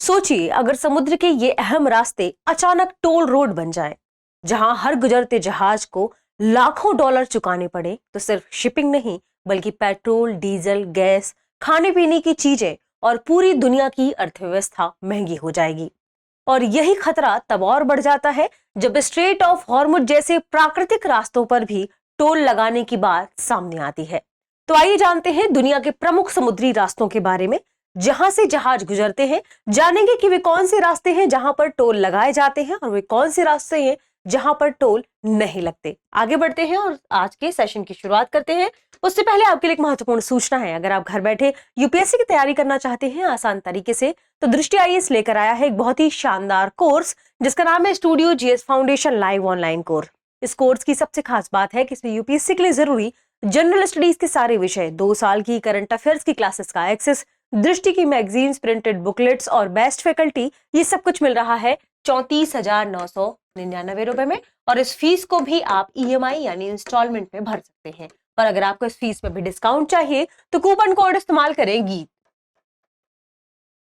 सोचिए अगर समुद्र के ये अहम रास्ते अचानक टोल रोड बन जाए, जहां हर गुजरते जहाज को लाखों डॉलर चुकाने पड़े, तो सिर्फ शिपिंग नहीं बल्कि पेट्रोल, डीजल, गैस, खाने पीने की चीजें और पूरी दुनिया की अर्थव्यवस्था महंगी हो जाएगी। और यही खतरा तब और बढ़ जाता है जब स्ट्रेट ऑफ हॉर्मुज जैसे प्राकृतिक रास्तों पर भी टोल लगाने की बात सामने आती है। तो आइए जानते हैं दुनिया के प्रमुख समुद्री रास्तों के बारे में, जहां से जहाज गुजरते हैं। जानेंगे कि वे कौन से रास्ते हैं जहां पर टोल लगाए जाते हैं और वे कौन से रास्ते हैं जहां पर टोल नहीं लगते। आगे बढ़ते हैं और आज के सेशन की शुरुआत करते हैं। उससे पहले आपके लिए एक महत्वपूर्ण सूचना है। अगर आप घर बैठे यूपीएससी की तैयारी करना चाहते हैं आसान तरीके से, तो दृष्टि आईएएस लेकर आया है एक बहुत ही शानदार कोर्स जिसका नाम है studio GS foundation live online course. इस कोर्स की सबसे खास बात है कि इसमें यूपीएससी के लिए जरूरी जनरल स्टडीज के सारे विषय, 2 साल की करंट अफेयर्स की क्लासेस का एक्सेस, दृष्टि की मैगजीन्स, प्रिंटेड बुकलेट्स और बेस्ट फैकल्टी, ये सब कुछ मिल रहा है 34,999 रुपए में। और इस फीस को भी आप ईएमआई यानी इंस्टॉलमेंट में भर सकते हैं। और अगर आपको इस फीस में भी डिस्काउंट चाहिए तो कूपन कोड इस्तेमाल करें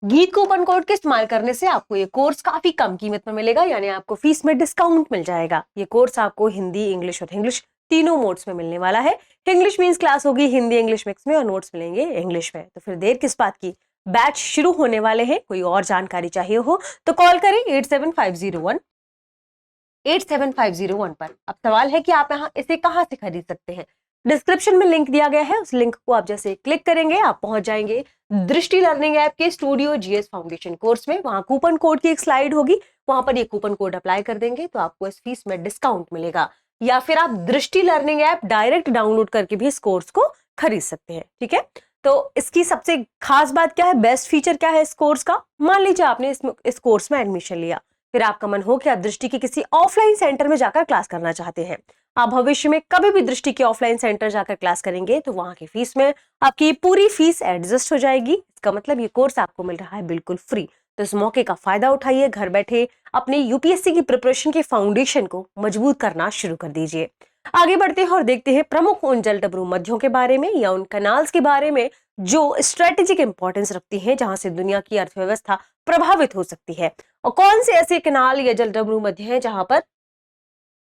गीत कूपन कोड के इस्तेमाल करने से आपको ये कोर्स काफी कम कीमत में मिलेगा, यानी आपको फीस में डिस्काउंट मिल जाएगा। ये कोर्स आपको हिंदी, इंग्लिश और इंग्लिश तीनों मोड्स में मिलने वाला है। इंग्लिश मींस क्लास होगी हिंदी इंग्लिश मिक्स में और नोट्स मिलेंगे इंग्लिश में। तो फिर देर किस बात की, बैच शुरू होने वाले हैं। कोई और जानकारी चाहिए हो तो कॉल करें 8750 पर। अब सवाल है कि आप यहाँ इसे कहां से खरीद सकते हैं। डिस्क्रिप्शन में लिंक दिया गया है, उस लिंक को आप जैसे क्लिक करेंगे आप पहुंच जाएंगे दृष्टि लर्निंग ऐप के स्टूडियो जीएस फाउंडेशन कोर्स में। वहां कूपन कोड की एक स्लाइड होगी, वहां पर ये कूपन कोड अप्लाई कर देंगे तो आपको इस फीस में डिस्काउंट मिलेगा। या फिर आप दृष्टि लर्निंग ऐप डायरेक्ट डाउनलोड करके भी इस कोर्स को खरीद सकते हैं। ठीक है, तो इसकी सबसे खास बात क्या है, बेस्ट फीचर क्या है इस कोर्स का। मान लीजिए आपने इस कोर्स में एडमिशन लिया, फिर आपका मन हो कि आप दृष्टि के किसी ऑफलाइन सेंटर में जाकर क्लास करना चाहते हैं। आप भविष्य में कभी भी दृष्टि के ऑफलाइन सेंटर जाकर क्लास करेंगे तो वहां की फीस में आपकी पूरी फीस एडजस्ट हो जाएगी। इसका मतलब ये कोर्स आपको मिल रहा है बिल्कुल फ्री। तो इस मौके का फायदा उठाइए, घर बैठे अपने यूपीएससी की प्रिपरेशन के फाउंडेशन को मजबूत करना शुरू कर दीजिए। आगे बढ़ते हैं और देखते हैं प्रमुख उन जलडमरू मध्यों के बारे में या उन कैनाल्स के बारे में जो स्ट्रेटेजिक इंपॉर्टेंस रखती हैं, जहां से दुनिया की अर्थव्यवस्था प्रभावित हो सकती है। और कौन से ऐसे कैनाल या जलडमरू मध्य हैं जहां पर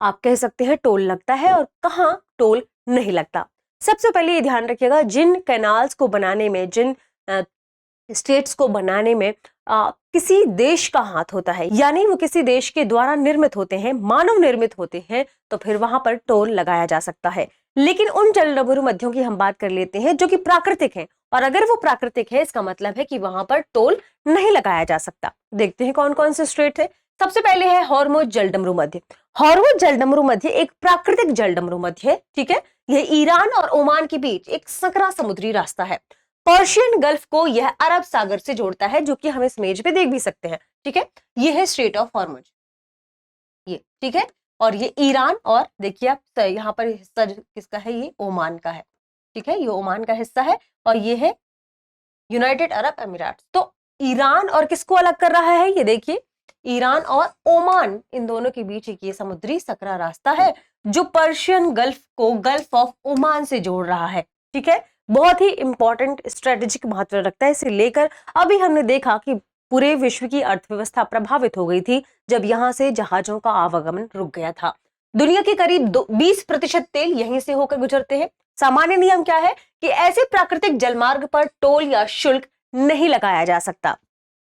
आप कह सकते हैं टोल लगता है और कहां टोल नहीं लगता। सबसे पहले ये ध्यान रखिएगा, जिन कैनाल्स को बनाने में, जिन स्टेट्स को बनाने में किसी देश का हाथ होता है, यानी वो किसी देश के द्वारा निर्मित होते हैं, मानव निर्मित होते हैं, तो फिर वहां पर टोल लगाया जा सकता है। लेकिन उन जलडमरू मध्यों की हम बात कर लेते हैं जो कि प्राकृतिक है, और अगर वो प्राकृतिक है इसका मतलब है कि वहां पर टोल नहीं लगाया जा सकता। देखते हैं कौन कौन से स्टेट है। सबसे पहले है हॉर्मुज जलडमरू मध्य। हॉर्मुज जलडमरू मध्य एक प्राकृतिक जलडमरू मध्य है। ठीक है, यह ईरान और ओमान के बीच एक सकरा समुद्री रास्ता है। पर्शियन गल्फ को यह अरब सागर से जोड़ता है, जो कि हम इस इमेज पे देख भी सकते हैं। ठीक है, ये है स्ट्रेट ऑफ हॉर्मुज, ये ठीक है। और ये ईरान, और देखिए आप यहाँ पर हिस्सा किसका है, ये ओमान का है। ठीक है, ये ओमान का हिस्सा है और ये है यूनाइटेड अरब अमीरात। तो ईरान और किसको अलग कर रहा है, ये देखिए ईरान और ओमान, इन दोनों के बीच एक ये समुद्री सकरा रास्ता है जो पर्शियन गल्फ को गल्फ ऑफ ओमान से जोड़ रहा है। ठीक है, बहुत ही इंपॉर्टेंट स्ट्रेटेजिक महत्व रखता है। इसे लेकर अभी हमने देखा कि पूरे विश्व की अर्थव्यवस्था प्रभावित हो गई थी जब यहां से जहाजों का आवागमन रुक गया था। दुनिया के करीब 20% तेल यहीं से होकर गुजरते हैं। सामान्य नियम क्या है कि ऐसे प्राकृतिक जलमार्ग पर टोल या शुल्क नहीं लगाया जा सकता।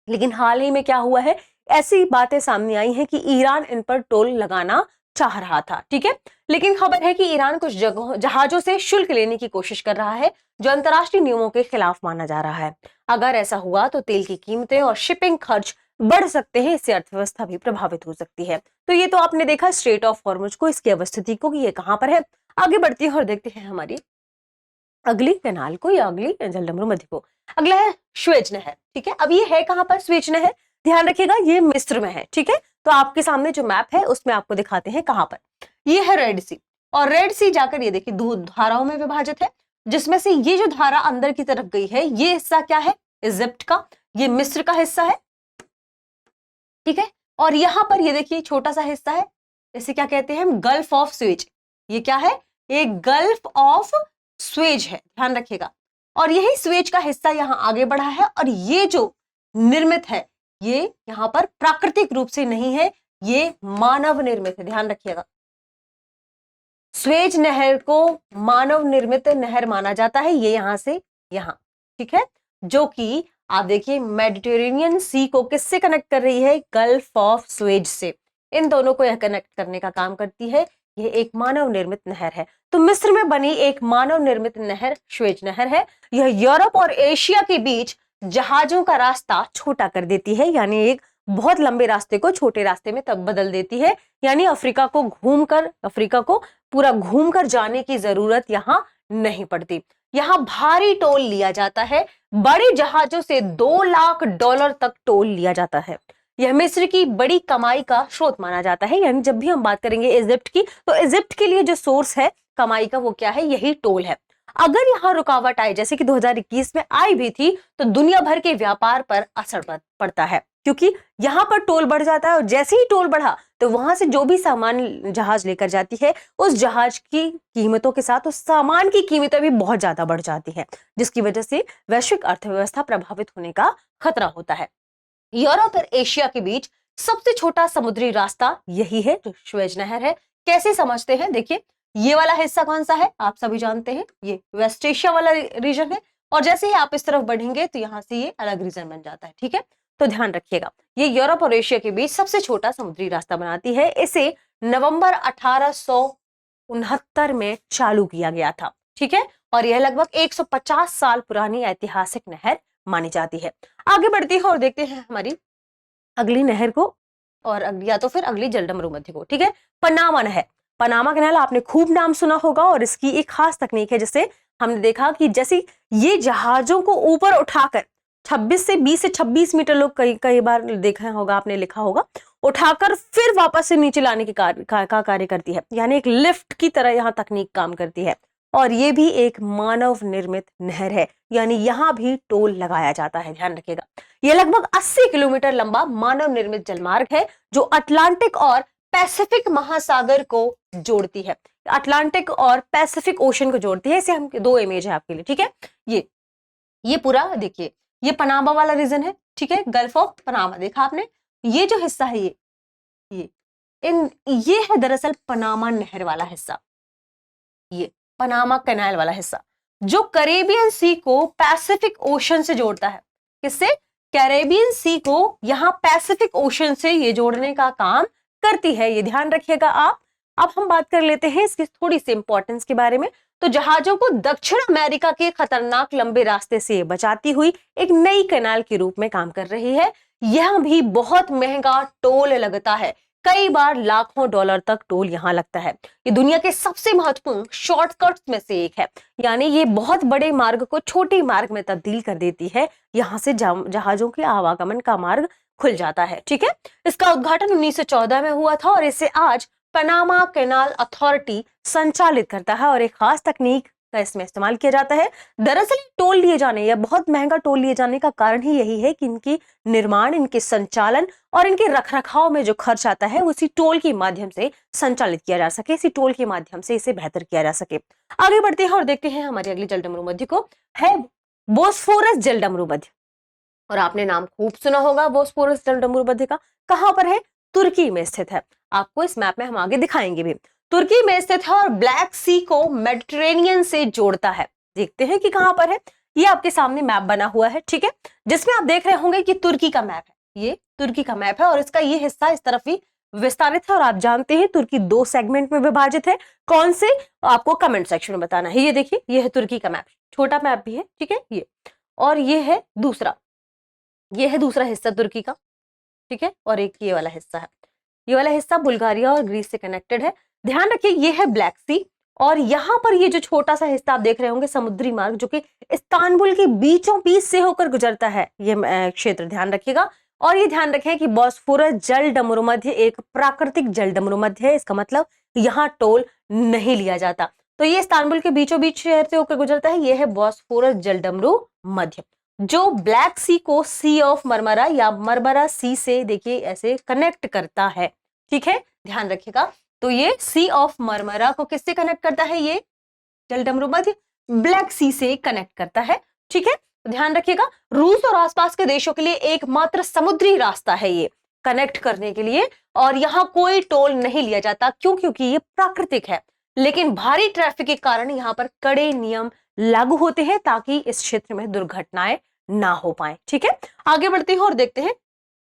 लेकिन हाल ही में क्या हुआ है, ऐसी बातें सामने आई हैं कि ईरान इन पर टोल लगाना चाह रहा था। ठीक है, लेकिन खबर है कि ईरान कुछ जहाजों से शुल्क लेने की कोशिश कर रहा है जो अंतर्राष्ट्रीय नियमों के खिलाफ माना जा रहा है। अगर ऐसा हुआ तो तेल की कीमतें और शिपिंग खर्च बढ़ सकते हैं, इससे अर्थव्यवस्था भी प्रभावित हो सकती है। तो ये तो आपने देखा स्ट्रेट ऑफ हॉर्मुज को, इसकी अवस्थिति को, कि ये कहां पर है। आगे बढ़ती है और देखते हैं हमारी अगली कैनाल को या अगली जलडमरू मध्य को। अगला है स्वेज नहर। ठीक है, अब ये है कहां पर स्वेज नहर, ध्यान रखिएगा ये मिस्र में है। ठीक है, तो आपके सामने जो मैप है उसमें आपको दिखाते हैं कहां पर। ये है रेड सी, और रेड सी जाकर ये देखिए दो धाराओं में विभाजित है, जिसमें से ये जो धारा अंदर की तरफ गई है, ये हिस्सा क्या है, इजिप्ट का, ये मिस्र का हिस्सा है। ठीक है, और यहां पर ये देखिए छोटा सा हिस्सा है, इसे क्या कहते हैं हम, गल्फ ऑफ स्वेज। ये क्या है, एक गल्फ ऑफ स्वेज है, ध्यान रखिएगा। और यही स्वेज का हिस्सा यहां आगे बढ़ा है, और ये जो निर्मित है ये यहाँ पर प्राकृतिक रूप से नहीं है, ये मानव निर्मित है, ध्यान रखिएगा। स्वेज नहर को मानव निर्मित नहर माना जाता है, ये यहां से यहां, ठीक है, जो कि आप देखिए मेडिटेरेनियन सी को किससे कनेक्ट कर रही है, गल्फ ऑफ स्वेज से, इन दोनों को यह कनेक्ट करने का काम करती है। यह एक मानव निर्मित नहर है। तो मिस्र में बनी एक मानव निर्मित नहर स्वेज नहर है। यह यूरोप और एशिया के बीच जहाजों का रास्ता छोटा कर देती है, यानी एक बहुत लंबे रास्ते को छोटे रास्ते में तब बदल देती है, यानी अफ्रीका को पूरा घूमकर जाने की जरूरत यहां नहीं पड़ती। यहां भारी टोल लिया जाता है, बड़े जहाजों से $2 लाख तक टोल लिया जाता है। यह मिस्र की बड़ी कमाई का स्रोत माना जाता है, यानी जब भी हम बात करेंगे इजिप्ट की, तो इजिप्ट के लिए जो सोर्स है कमाई का वो क्या है, यही टोल है। अगर यहाँ रुकावट आए, जैसे कि 2021 में आई भी थी, तो दुनिया भर के व्यापार पर असर पड़ता है, क्योंकि यहाँ पर टोल बढ़ जाता है, और जैसे ही टोल बढ़ा तो वहां से जो भी सामान जहाज लेकर जाती है, उस जहाज की कीमतों के साथ उस सामान की कीमतें भी बहुत ज्यादा बढ़ जाती है, जिसकी वजह से वैश्विक अर्थव्यवस्था प्रभावित होने का खतरा होता है। यूरोप और एशिया के बीच सबसे छोटा समुद्री रास्ता यही है, जो स्वेज नहर है। कैसे समझते हैं, देखिए ये वाला हिस्सा कौन सा है, आप सभी जानते हैं, ये वेस्ट एशिया वाला रीजन है, और जैसे ही आप इस तरफ बढ़ेंगे तो यहाँ से ये अलग रीजन बन जाता है, ठीक है। तो ध्यान रखिएगा, ये यूरोप और एशिया के बीच सबसे छोटा समुद्री रास्ता बनाती है। इसे नवंबर 1869 में चालू किया गया था, ठीक है, और यह लगभग 150 साल पुरानी ऐतिहासिक नहर मानी जाती है। आगे बढ़ती है और देखते हैं हमारी अगली नहर को, और या तो फिर अगली जलडमरू मध्य को, ठीक है। पनामा नहर, पनामा कैनाल आपने खूब नाम सुना होगा, और इसकी एक खास तकनीक है, जिसे हमने देखा कि जैसे ये जहाजों को ऊपर उठाकर 20 से 26 मीटर, लोग कई बार देखा होगा, आपने लिखा होगा, उठाकर फिर वापस से नीचे लाने के कार्य करती है, यानी एक लिफ्ट की तरह यहाँ तकनीक काम करती है। और ये भी एक मानव निर्मित नहर है, यानी यहाँ भी टोल लगाया जाता है, ध्यान रखिएगा। यह लगभग 80 किलोमीटर लंबा मानव निर्मित जलमार्ग है, जो अटलांटिक और पैसिफिक महासागर को जोड़ती है, अटलांटिक और पैसिफिक ओशन को जोड़ती है। इसे हम दो इमेज है आपके लिए, ठीक है। ये पूरा देखिए, ये पनामा वाला रीजन है, ठीक है, गल्फ ऑफ पनामा देखा आपने। ये जो हिस्सा है ये है दरअसल पनामा नहर वाला हिस्सा, ये पनामा कैनाल वाला हिस्सा, जो कैरेबियन सी को पैसिफिक ओशन से जोड़ता है। किससे? कैरेबियन सी को यहां पैसिफिक ओशन से ये जोड़ने का काम करती है, ये ध्यान रखिएगा आप। अब हम बात कर लेते हैं इसकी थोड़ी सी इंपॉर्टेंस के बारे में। तो जहाजों को दक्षिण अमेरिका के खतरनाक लंबे रास्ते से बचाती हुई एक नई कैनाल के रूप में काम कर रही है। यह भी बहुत महंगा टोल लगता है, कई बार लाखों डॉलर तक टोल यहां लगता है। ये दुनिया के सबसे महत्वपूर्ण शॉर्टकट्स में से एक है, यानी ये बहुत बड़े मार्ग को छोटे मार्ग में तब्दील कर देती है। यहां से जहाजों के आवागमन का मार्ग खुल जाता है, ठीक है। इसका उद्घाटन 1914 में हुआ था, और इसे आज पनामा कैनाल अथॉरिटी संचालित करता है, और एक खास तकनीक का इसमें इस्तेमाल किया जाता है। दरअसल टोल लिए जाने या बहुत महंगा टोल लिए जाने का कारण ही यही है कि इनकी निर्माण, इनके संचालन और इनके रखरखाव में जो खर्च आता है, उसी टोल के माध्यम से संचालित किया जा सके, इसी टोल के माध्यम से इसे बेहतर किया जा सके। आगे बढ़ते हैं और देखते हैं हमारी अगली जलडमरू मध्य को, है बोस्फोरस जलडमरू मध्य। और आपने नाम खूब सुना होगा बोस्फोरस जलडमरू मध्य का। कहां पर है? तुर्की में स्थित है। आपको इस मैप में हम आगे दिखाएंगे भी। तुर्की में स्थित है और ब्लैक सी को मेडिटेरेनियन से जोड़ता है। देखते हैं कि कहां पर है। ये आपके सामने मैप बना हुआ है, ठीक है, जिसमें आप देख रहे होंगे कि तुर्की का मैप है। ये तुर्की का मैप है, और इसका ये हिस्सा इस तरफ ही विस्तारित है। और आप जानते हैं तुर्की 2 सेगमेंट में विभाजित है। कौन से? आपको कमेंट सेक्शन में बताना है। ये देखिए, ये है तुर्की का मैप, छोटा मैप भी है, ठीक है, ये। और ये है दूसरा हिस्सा तुर्की का, ठीक है। और एक ये वाला हिस्सा है। ये वाला हिस्सा बुल्गारिया और ग्रीस से कनेक्टेड है। ध्यान रखिए, ये है ब्लैक सी, और यहां पर ये जो छोटा सा हिस्सा आप देख रहे होंगे समुद्री मार्ग, जो कि इस्तांबुल के बीचों बीच से होकर गुजरता है, ये क्षेत्र ध्यान रखिएगा। और ये ध्यान रखें कि बॉस्फोरस जलडमरू मध्य एक प्राकृतिक जलडमरू मध्य है। इसका मतलब यहाँ टोल नहीं लिया जाता। तो ये इस्तांबुल के बीचों बीच शहर से होकर गुजरता है। ये है बॉस्फोरस जलडमरू मध्य, जो ब्लैक सी को सी ऑफ मरमरा या मरमरा सी से देखिए ऐसे कनेक्ट करता है, ठीक है, ध्यान रखिएगा। तो ये सी ऑफ मरमरा को किससे कनेक्ट करता है? ये जलडमरू मध्य ब्लैक सी से कनेक्ट करता है, ठीक है। तो ध्यान रखिएगा, रूस और आसपास के देशों के लिए एकमात्र समुद्री रास्ता है ये कनेक्ट करने के लिए, और यहाँ कोई टोल नहीं लिया जाता। क्यों? क्योंकि ये प्राकृतिक है। लेकिन भारी ट्रैफिक के कारण यहाँ पर कड़े नियम लागू होते हैं ताकि इस क्षेत्र में दुर्घटनाएं ना हो पाए। ठीक है, आगे बढ़ते हैं और देखते हैं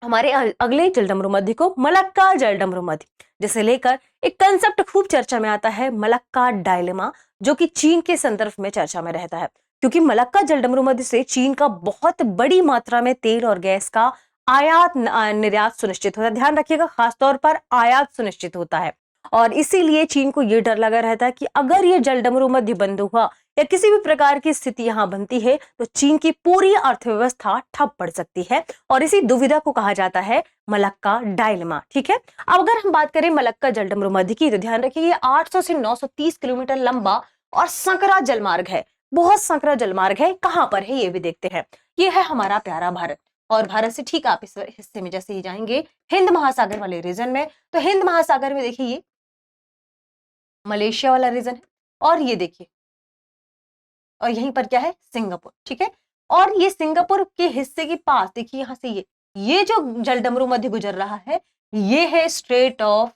हमारे अगले जलडमरू मध्य को, मलक्का जलडमरू मध्य, जिसे लेकर एक कंसेप्ट खूब चर्चा में आता है, मलक्का डायलेमा, जो कि चीन के संदर्भ में चर्चा में रहता है। क्योंकि मलक्का जलडमरू मध्य से चीन का बहुत बड़ी मात्रा में तेल और गैस का आयात निर्यात सुनिश्चित होता है। ध्यान रखिएगा, खासतौर पर आयात सुनिश्चित होता है, और इसीलिए चीन को यह डर लगा रहता है कि अगर ये जलडमरू मध्य बंद हुआ या किसी भी प्रकार की स्थिति यहां बनती है तो चीन की पूरी अर्थव्यवस्था ठप पड़ सकती है, और इसी दुविधा को कहा जाता है मलक्का डायलेमा। ठीक है, अब अगर हम बात करें मलक्का जलडमरू मध्य की, तो ध्यान रखिए ये 800 से 930 किलोमीटर लंबा और संकरा जलमार्ग है, बहुत संकरा जलमार्ग है। कहां पर है ये भी देखते हैं। ये है हमारा प्यारा भारत, और भारत से ठीक आप इस हिस्से में जैसे ही जाएंगे हिंद महासागर वाले रीजन में, तो हिंद महासागर में देखिए ये मलेशिया वाला रीजन है, और ये देखिए, और यहीं पर क्या है, सिंगापुर। ठीक है, और ये सिंगापुर के हिस्से के पास देखिए, यहां से ये जो जलडमरू मध्य गुजर रहा है, ये है स्ट्रेट ऑफ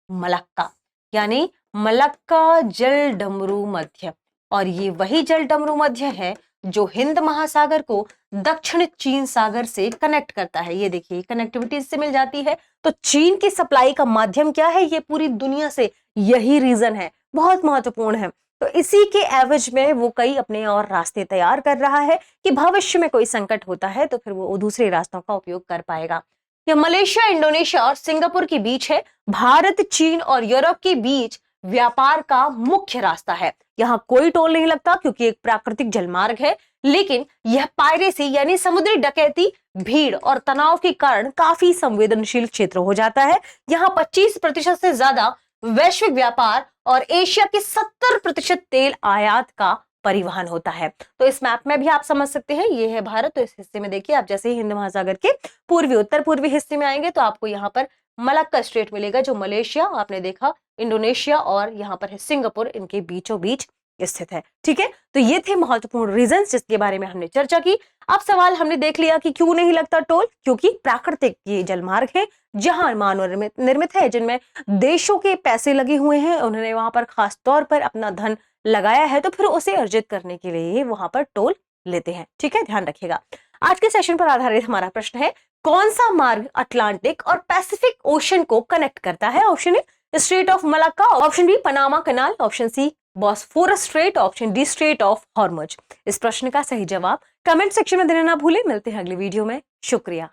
मलक्का, यानी मलक्का जलडमरू मध्य। और ये वही जलडमरू मध्य है जो हिंद महासागर को दक्षिण चीन सागर से कनेक्ट करता है। ये देखिए, कनेक्टिविटी इससे मिल जाती है। तो चीन की सप्लाई का माध्यम क्या है, ये पूरी दुनिया से यही रीजन है, बहुत महत्वपूर्ण है। तो इसी के एवज में वो कई अपने और रास्ते तैयार कर रहा है कि भविष्य में कोई संकट होता है तो फिर वो दूसरे रास्तों का उपयोग कर पाएगा। ये मलेशिया, इंडोनेशिया और सिंगापुर के बीच है। भारत, चीन और यूरोप के बीच व्यापार का मुख्य रास्ता है। यहाँ कोई टोल नहीं लगता क्योंकि एक प्राकृतिक जलमार्ग है, लेकिन यह पायरेसी यानी समुद्री डकैती, भीड़ और तनाव के कारण काफी संवेदनशील क्षेत्र हो जाता है। यहाँ 25% से ज्यादा वैश्विक व्यापार और एशिया के 70% तेल आयात का परिवहन होता है। तो इस मैप में भी आप समझ सकते हैं, ये है भारत। तो इस हिस्से में देखिए, आप जैसे ही हिंद महासागर के पूर्वी उत्तर पूर्वी हिस्से में आएंगे तो आपको यहाँ पर मलक्का स्ट्रेट मिलेगा, जो मलेशिया आपने देखा, इंडोनेशिया और यहाँ पर है सिंगापुर, इनके बीचों बीच स्थित है। ठीक है, तो ये थे महत्वपूर्ण रीजंस जिसके बारे में हमने चर्चा की। अब सवाल हमने देख लिया कि क्यों नहीं लगता टोल, क्योंकि प्राकृतिक ये जलमार्ग है जहां मानव निर्मित है, जिनमें देशों के पैसे लगे हुए हैं, उन्होंने वहां पर खास तौर पर अपना धन लगाया है, तो फिर उसे अर्जित करने के लिए वहां पर टोल लेते हैं। ठीक है, ध्यान रखिएगा। आज के सेशन पर आधारित हमारा प्रश्न है, कौन सा मार्ग अटलांटिक और पैसिफिक ओशन को कनेक्ट करता है? Option A strait of Malacca, option B Panama canal, option C Bosphorus strait, option D strait of Hormuz. इस प्रश्न का सही जवाब कमेंट सेक्शन में देना ना भूलें। मिलते हैं अगली वीडियो में, शुक्रिया।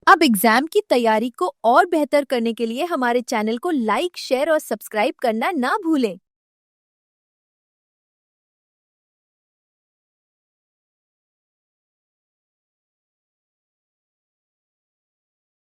अब एग्जाम की तैयारी को और बेहतर करने के लिए हमारे चैनल को लाइक, शेयर और सब्सक्राइब करना ना भूलें।